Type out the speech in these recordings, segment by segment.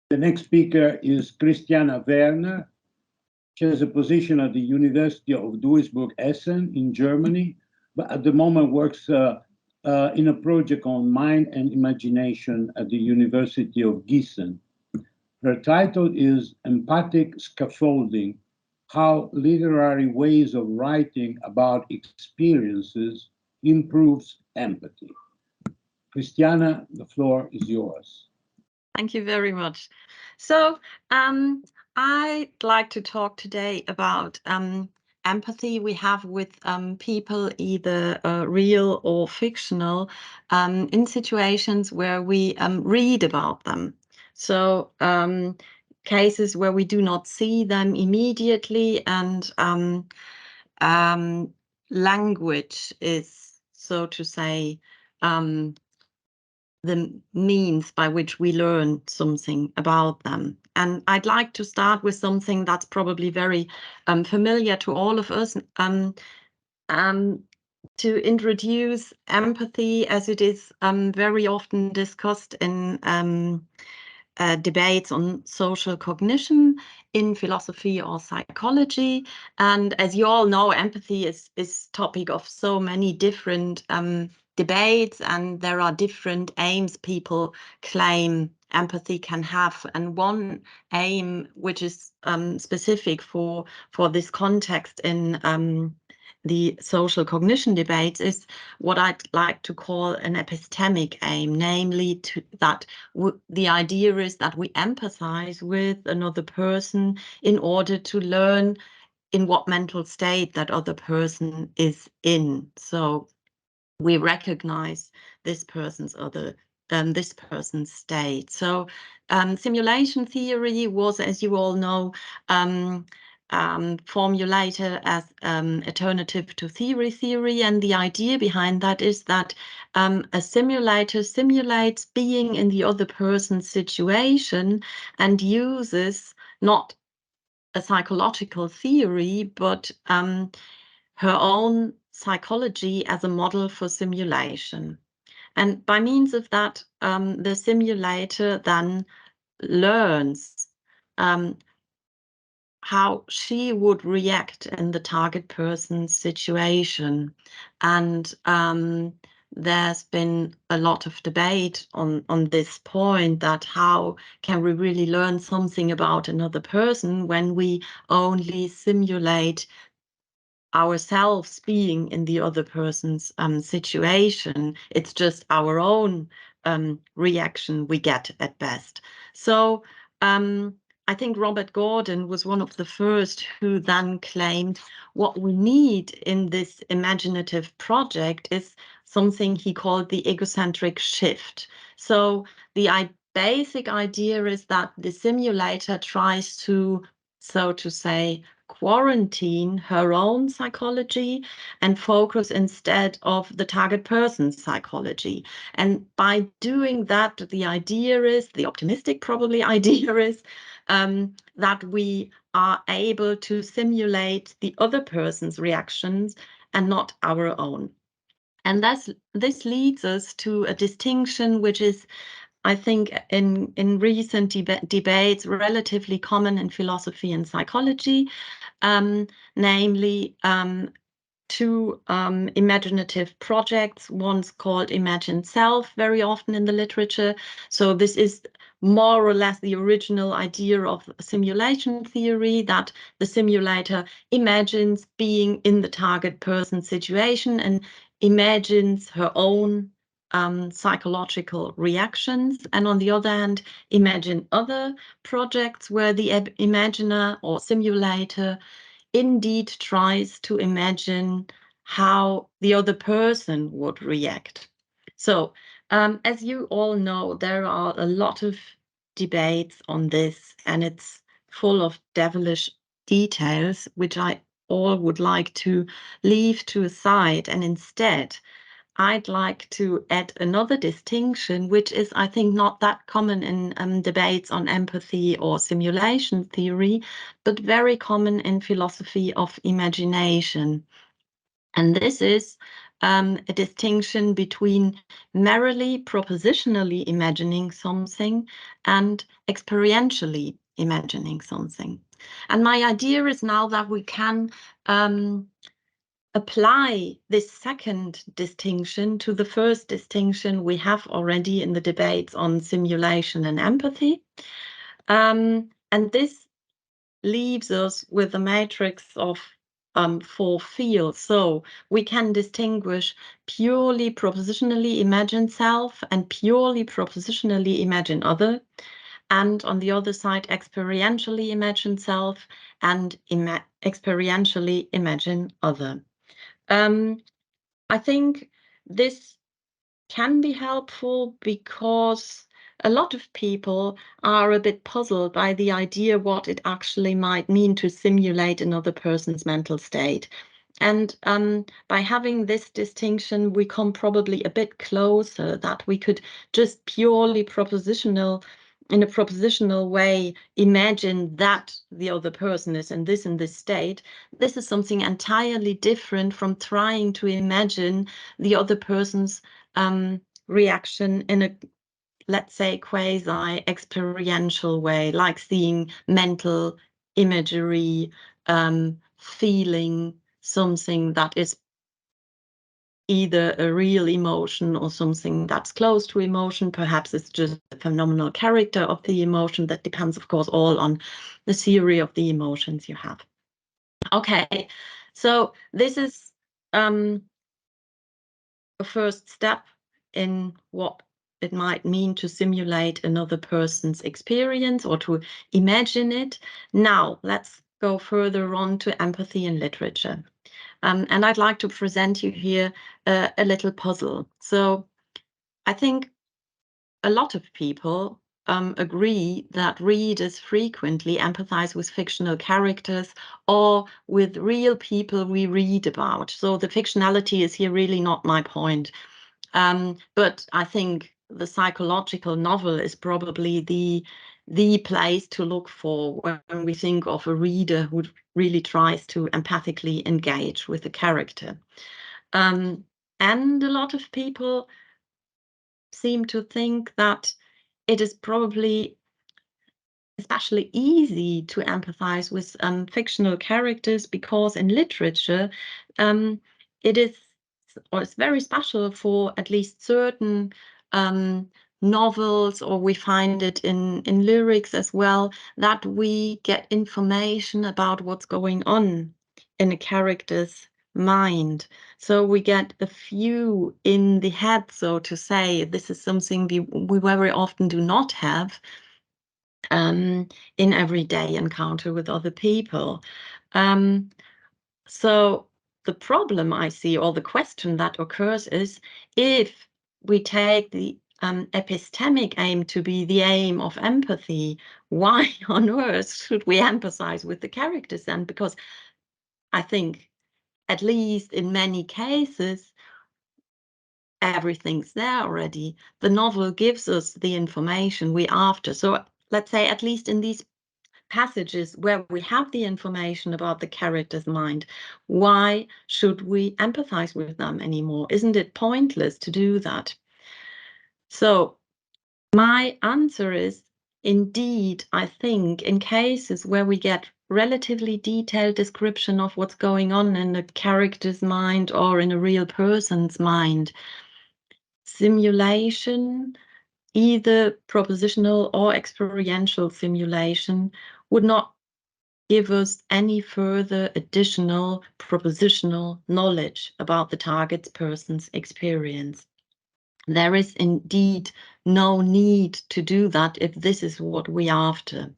The next speaker is Christiana Werner. She has a position at the University of Duisburg-Essen in Germany, but at the moment works in a project on mind and imagination at the University of Giessen. Her title is Empathic Scaffolding: How Literary Ways of Writing About Experiences Improves Empathy. Christiana, the floor is yours. Thank you very much. So I'd like to talk today about empathy we have with people, either real or fictional, in situations where we read about them. So cases where we do not see them immediately, and language is, so to say, the means by which we learn something about them. And I'd like to start with something that's probably very familiar to all of us, to introduce empathy as it is very often discussed in debates on social cognition in philosophy or psychology. And as you all know, empathy is topic of so many different debates, and there are different aims people claim empathy can have. And one aim, which is specific for this context in the social cognition debates, is what I'd like to call an epistemic aim, namely that the idea is that we empathize with another person in order to learn in what mental state that other person is in. So we recognize this person's state. So simulation theory was, as you all know, formulated as alternative to theory, and the idea behind that is that a simulator simulates being in the other person's situation and uses not a psychological theory, but her own psychology as a model for simulation. And by means of that, the simulator then learns how she would react in the target person's situation. And there's been a lot of debate on this point, that how can we really learn something about another person when we only simulate ourselves being in the other person's situation. It's just our own reaction we get at best. So I think Robert Gordon was one of the first who then claimed what we need in this imaginative project is something he called the egocentric shift. So the basic idea is that the simulator tries to, so to say, quarantine her own psychology and focus instead of the target person's psychology. And by doing that, the idea is, the optimistic probably idea is, that we are able to simulate the other person's reactions and not our own. And this leads us to a distinction which is, I think, in recent debates, relatively common in philosophy and psychology, namely two imaginative projects. One's called imagined self, very often in the literature. So this is more or less the original idea of simulation theory, that the simulator imagines being in the target person situation and imagines her own psychological reactions. And on the other hand, imagine other projects where the imaginer or simulator indeed tries to imagine how the other person would react. So as you all know, there are a lot of debates on this, and it's full of devilish details, which I all would like to leave to a side. And instead, I'd like to add another distinction, which is, I think, not that common in debates on empathy or simulation theory, but very common in philosophy of imagination. And this is a distinction between merely propositionally imagining something and experientially imagining something. And my idea is now that we can apply this second distinction to the first distinction we have already in the debates on simulation and empathy. And this leaves us with a matrix of 4 fields. So we can distinguish purely propositionally imagined self and purely propositionally imagined other. And on the other side, experientially imagined self and experientially imagined other. I think this can be helpful because a lot of people are a bit puzzled by the idea what it actually might mean to simulate another person's mental state. And by having this distinction, we come probably a bit closer that we could just purely in a propositional way, imagine that the other person is in this state. This is something entirely different from trying to imagine the other person's reaction in a, let's say, quasi-experiential way, like seeing mental imagery, feeling something that is either a real emotion or something that's close to emotion. Perhaps it's just the phenomenal character of the emotion. That depends, of course, all on the theory of the emotions you have. Okay, so this is a first step in what it might mean to simulate another person's experience or to imagine it. Now, let's go further on to empathy in literature. And I'd like to present you here a little puzzle. So I think a lot of people agree that readers frequently empathize with fictional characters or with real people we read about. So the fictionality is here really not my point. But I think the psychological novel is probably the place to look for when we think of a reader who really tries to empathically engage with the character. And a lot of people seem to think that it is probably especially easy to empathize with fictional characters because in literature it is, or it's very special for at least certain novels, or we find it in lyrics as well, that we get information about what's going on in a character's mind. So we get a view in the head, so to say. This is something we very often do not have in everyday encounter with other people. So the problem I see, or the question that occurs, is if we take the epistemic aim to be the aim of empathy, why on earth should we empathize with the characters then? Because I think, at least in many cases, everything's there already. The novel gives us the information we're after. So let's say, at least in these passages where we have the information about the character's mind, why should we empathize with them anymore? Isn't it pointless to do that? So my answer is, indeed, I think in cases where we get relatively detailed description of what's going on in a character's mind or in a real person's mind, simulation, either propositional or experiential simulation, would not give us any further additional propositional knowledge about the target person's experience. There is indeed no need to do that if this is what we're after.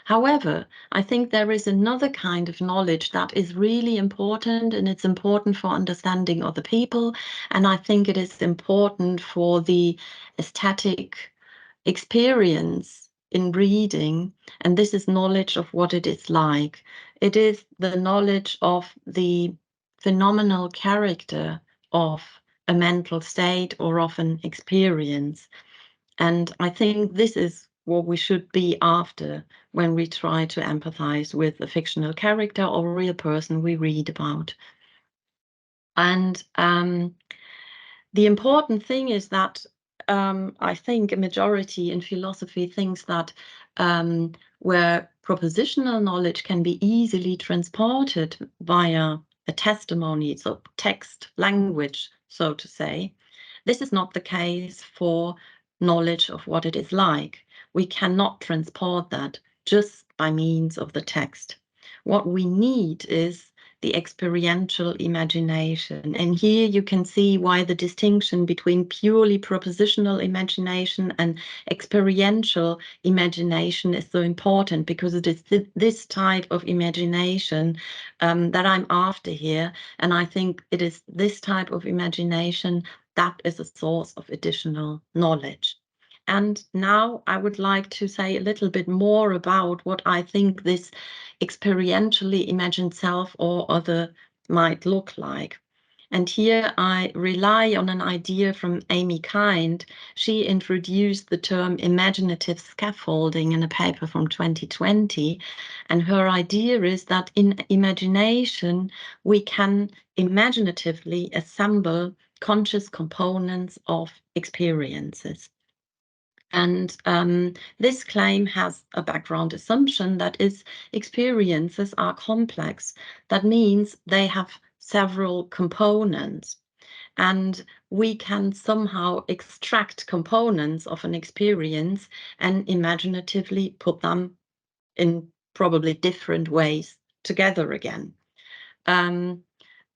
However, I think there is another kind of knowledge that is really important, and it's important for understanding other people, and I think it is important for the aesthetic experience in reading, and this is knowledge of what it is like. It is the knowledge of the phenomenal character of a mental state or of an experience. And I think this is what we should be after when we try to empathize with a fictional character or a real person we read about. And The important thing is that I think a majority in philosophy thinks that where propositional knowledge can be easily transported via a testimony, so text, language, so to say, this is not the case for knowledge of what it is like. We cannot transport that just by means of the text. What we need is the experiential imagination. And here you can see why the distinction between purely propositional imagination and experiential imagination is so important, because it is this type of imagination that I'm after here. And I think it is this type of imagination that is a source of additional knowledge. And now I would like to say a little bit more about what I think this experientially imagined self or other might look like. And here I rely on an idea from Amy Kind. She introduced the term imaginative scaffolding in a paper from 2020. And her idea is that in imagination, we can imaginatively assemble conscious components of experiences. And this claim has a background assumption that is experiences are complex. That means they have several components, and we can somehow extract components of an experience and imaginatively put them in probably different ways together again.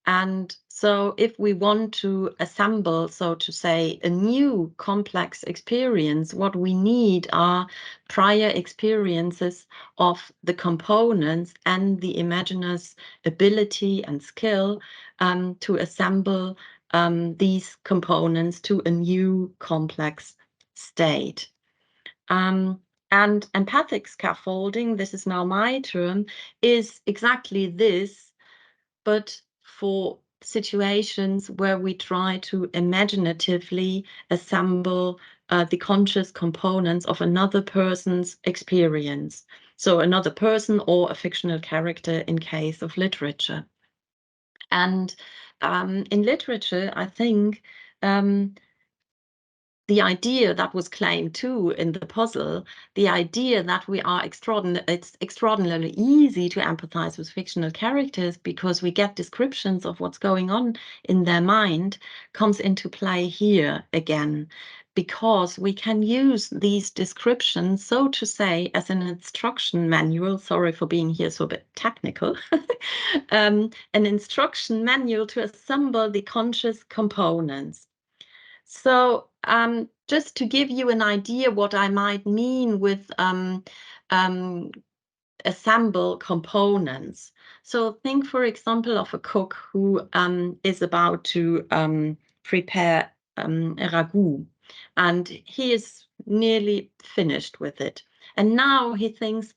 And so if we want to assemble, so to say, a new complex experience, what we need are prior experiences of the components and the imaginer's ability and skill to assemble these components to a new complex state. And empathic scaffolding, this is now my term, is exactly this, but for situations where we try to imaginatively assemble the conscious components of another person's experience. So another person or a fictional character in case of literature. And in literature, I think the idea that was claimed too in the puzzle, the idea that we are it's extraordinarily easy to empathize with fictional characters because we get descriptions of what's going on in their mind, comes into play here again, because we can use these descriptions, so to say, as an instruction manual. Sorry for being here so a bit technical. An instruction manual to assemble the conscious components. So just to give you an idea what I might mean with assemble components. So think, for example, of a cook who is about to prepare a ragout, and he is nearly finished with it. And now he thinks,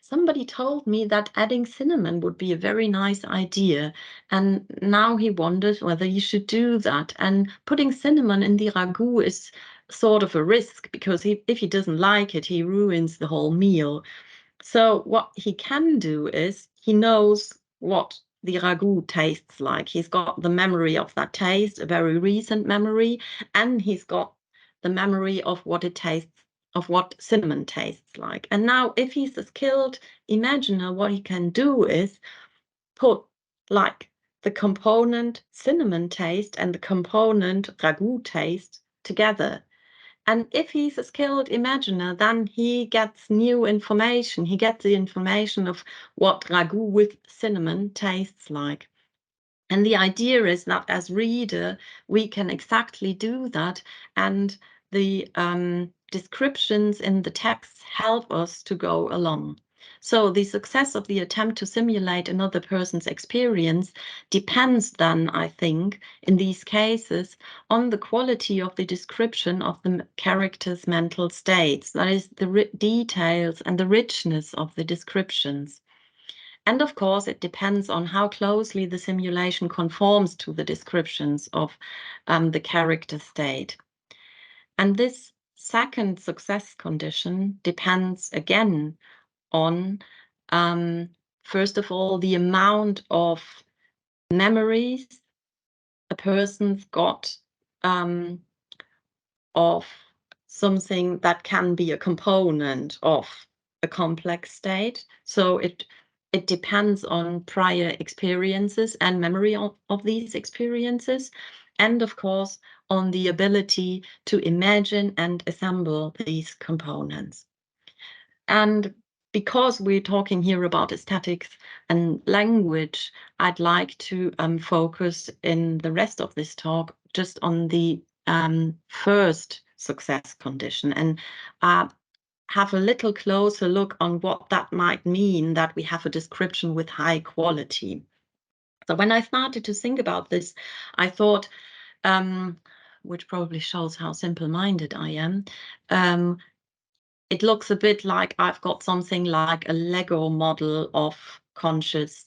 somebody told me that adding cinnamon would be a very nice idea. And now he wonders whether he should do that. And putting cinnamon in the ragout is sort of a risk, because if he doesn't like it, he ruins the whole meal. So what he can do is he knows what the ragout tastes like. He's got the memory of that taste, a very recent memory, and he's got the memory of what it tastes, of what cinnamon tastes like. And now if he's a skilled imaginer, what he can do is put like the component cinnamon taste and the component ragout taste together. And if he's a skilled imaginer, then he gets new information. He gets the information of what ragout with cinnamon tastes like. And the idea is that as reader, we can exactly do that. And the descriptions in the text help us to go along. So the success of the attempt to simulate another person's experience depends then, I think, in these cases, on the quality of the description of the character's mental states. That is, the details and the richness of the descriptions. And of course, it depends on how closely the simulation conforms to the descriptions of the character state. And this second success condition depends again on, first of all, the amount of memories a person's got of something that can be a component of a complex state. So it depends on prior experiences and memory of these experiences, and of course on the ability to imagine and assemble these components. And because we're talking here about aesthetics and language, I'd like to focus in the rest of this talk just on the first success condition and have a little closer look on what that might mean, that we have a description with high quality. So when I started to think about this, I thought, which probably shows how simple-minded I am, it looks a bit like I've got something like a Lego model of conscious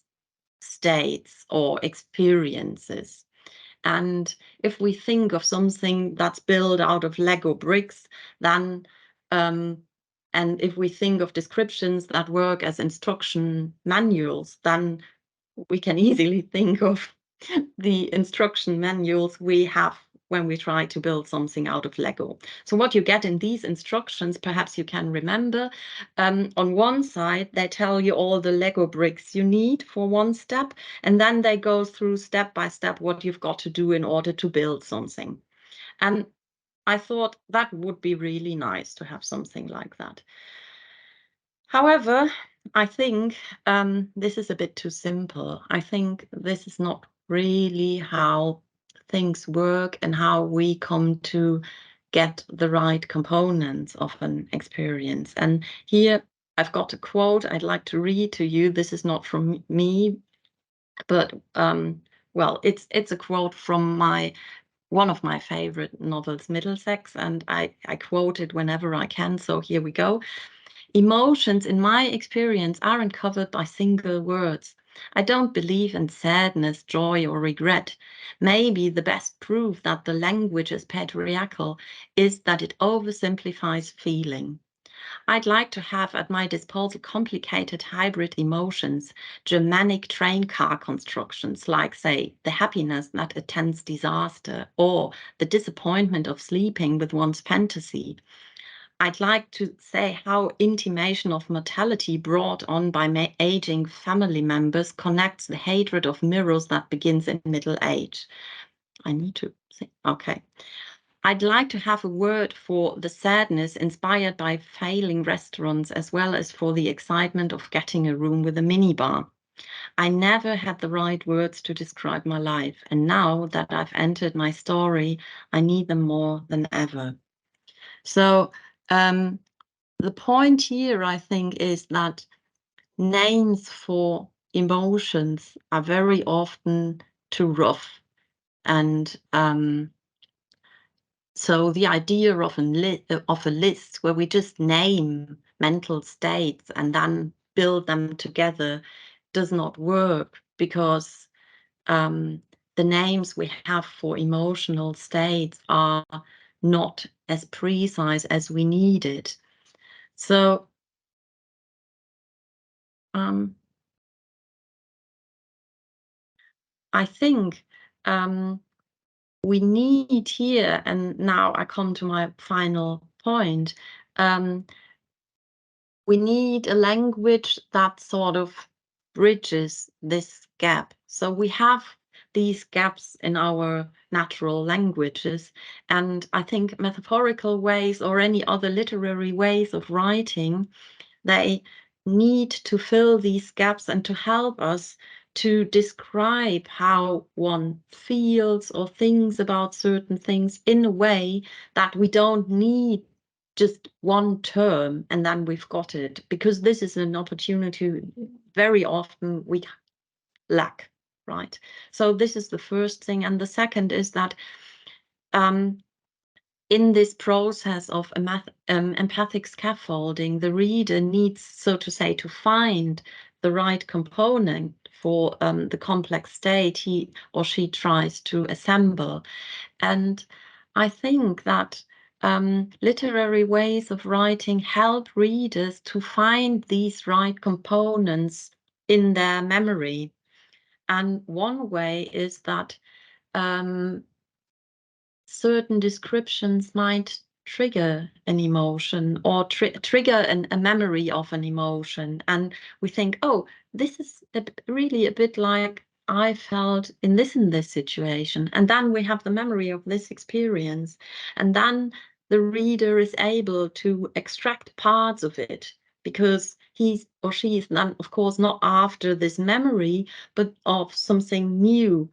states or experiences. And if we think of something that's built out of Lego bricks, then, and if we think of descriptions that work as instruction manuals, then we can easily think of the instruction manuals we have when we try to build something out of Lego. So what you get in these instructions, perhaps you can remember, on one side, they tell you all the Lego bricks you need for one step, and then they go through step by step what you've got to do in order to build something. And I thought that would be really nice to have something like that. However, I think this is a bit too simple. I think this is not really how things work and how we come to get the right components of an experience. And here I've got a quote I'd like to read to you. This is not from me, but well, it's a quote from one of my favorite novels, Middlesex, and I quote it whenever I can. So here we go. Emotions, in my experience, aren't covered by single words. I don't believe in sadness, joy, or regret. Maybe the best proof that the language is patriarchal is that it oversimplifies feeling. I'd like to have at my disposal complicated hybrid emotions, Germanic train car constructions, like, say, the happiness that attends disaster, or the disappointment of sleeping with one's fantasy. I'd like to say how intimation of mortality brought on by aging family members connects the hatred of mirrors that begins in middle age. I need to say, okay. I'd like to have a word for the sadness inspired by failing restaurants, as well as for the excitement of getting a room with a minibar. I never had the right words to describe my life, and now that I've entered my story, I need them more than ever. So the point here, I think, is that names for emotions are very often too rough. And so the idea of a list where we just name mental states and then build them together does not work, because the names we have for emotional states are not as precise as we need it. So I think we need here, and now I come to my final point, we need a language that sort of bridges this gap. So we have these gaps in our natural languages, and I think metaphorical ways or any other literary ways of writing, they need to fill these gaps and to help us to describe how one feels or thinks about certain things in a way that we don't need just one term and then we've got it, because this is an opportunity very often we lack, right? So this is the first thing. And the second is that in this process of empathic scaffolding, the reader needs, so to say, to find the right component for the complex state he or she tries to assemble. And I think that literary ways of writing help readers to find these right components in their memory. And one way is that certain descriptions might trigger an emotion or trigger a memory of an emotion, and we think, oh, this is really a bit like I felt in this situation, and then we have the memory of this experience, and then the reader is able to extract parts of it, because he or she is then, of course, not after this memory, but of something new,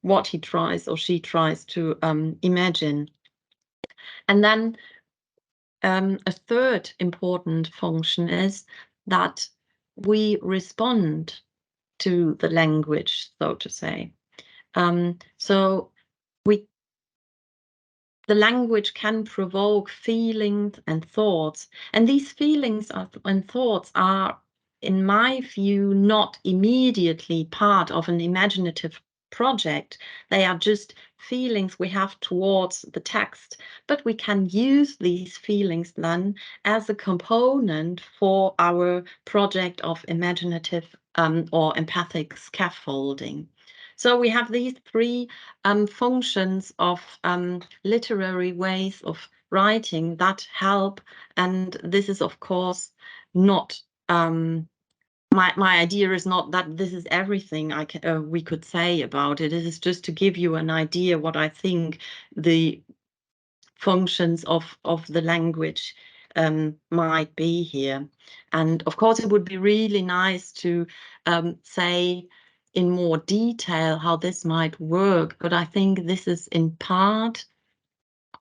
what he tries or she tries to imagine. And then a third important function is that we respond to the language, so to say. So the language can provoke feelings and thoughts, and these feelings and thoughts are, in my view, not immediately part of an imaginative project. They are just feelings we have towards the text, but we can use these feelings then as a component for our project of imaginative or empathic scaffolding. So we have these three functions of literary ways of writing that help, and this is, of course, not my idea is not that this is everything we could say about it. It is just to give you an idea what I think the functions of the language might be here. And of course, it would be really nice to say in more detail how this might work, but I think this is in part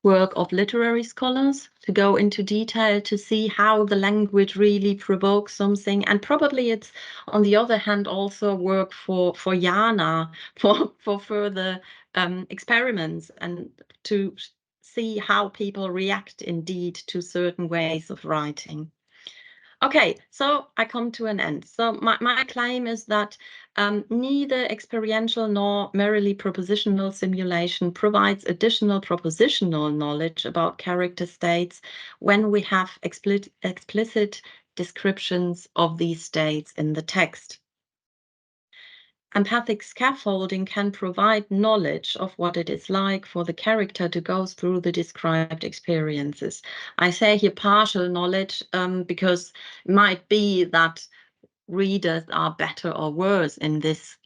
work of literary scholars to go into detail to see how the language really provokes something, and probably it's on the other hand also work for Jana for further experiments and to see how people react indeed to certain ways of writing. Okay, so I come to an end. So my claim is that neither experiential nor merely propositional simulation provides additional propositional knowledge about character states when we have explicit descriptions of these states in the text. Empathic scaffolding can provide knowledge of what it is like for the character to go through the described experiences. I say here partial knowledge because it might be that readers are better or worse in this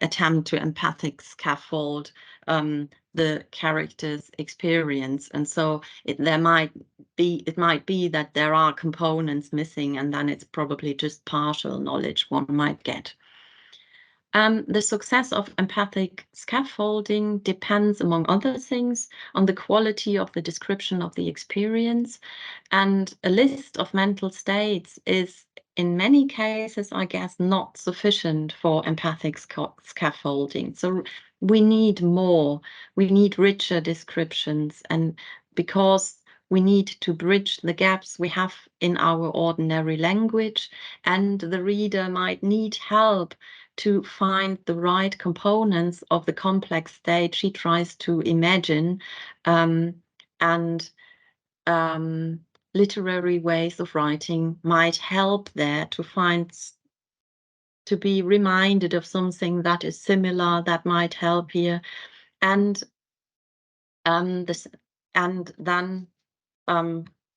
attempt to empathic scaffold the character's experience, and so it might be that there are components missing, and then it's probably just partial knowledge one might get. The success of empathic scaffolding depends, among other things, on the quality of the description of the experience, and a list of mental states is, in many cases, I guess, not sufficient for empathic scaffolding. So we need more, we need richer descriptions, and because we need to bridge the gaps we have in our ordinary language, and the reader might need help to find the right components of the complex state she tries to imagine, and literary ways of writing might help there to be reminded of something that is similar, that might help here, and then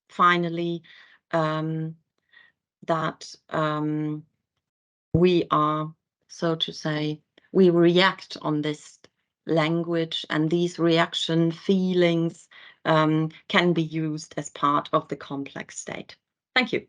finally that we are, so to say, we react on this language, and these reaction feelings can be used as part of the complex state. Thank you.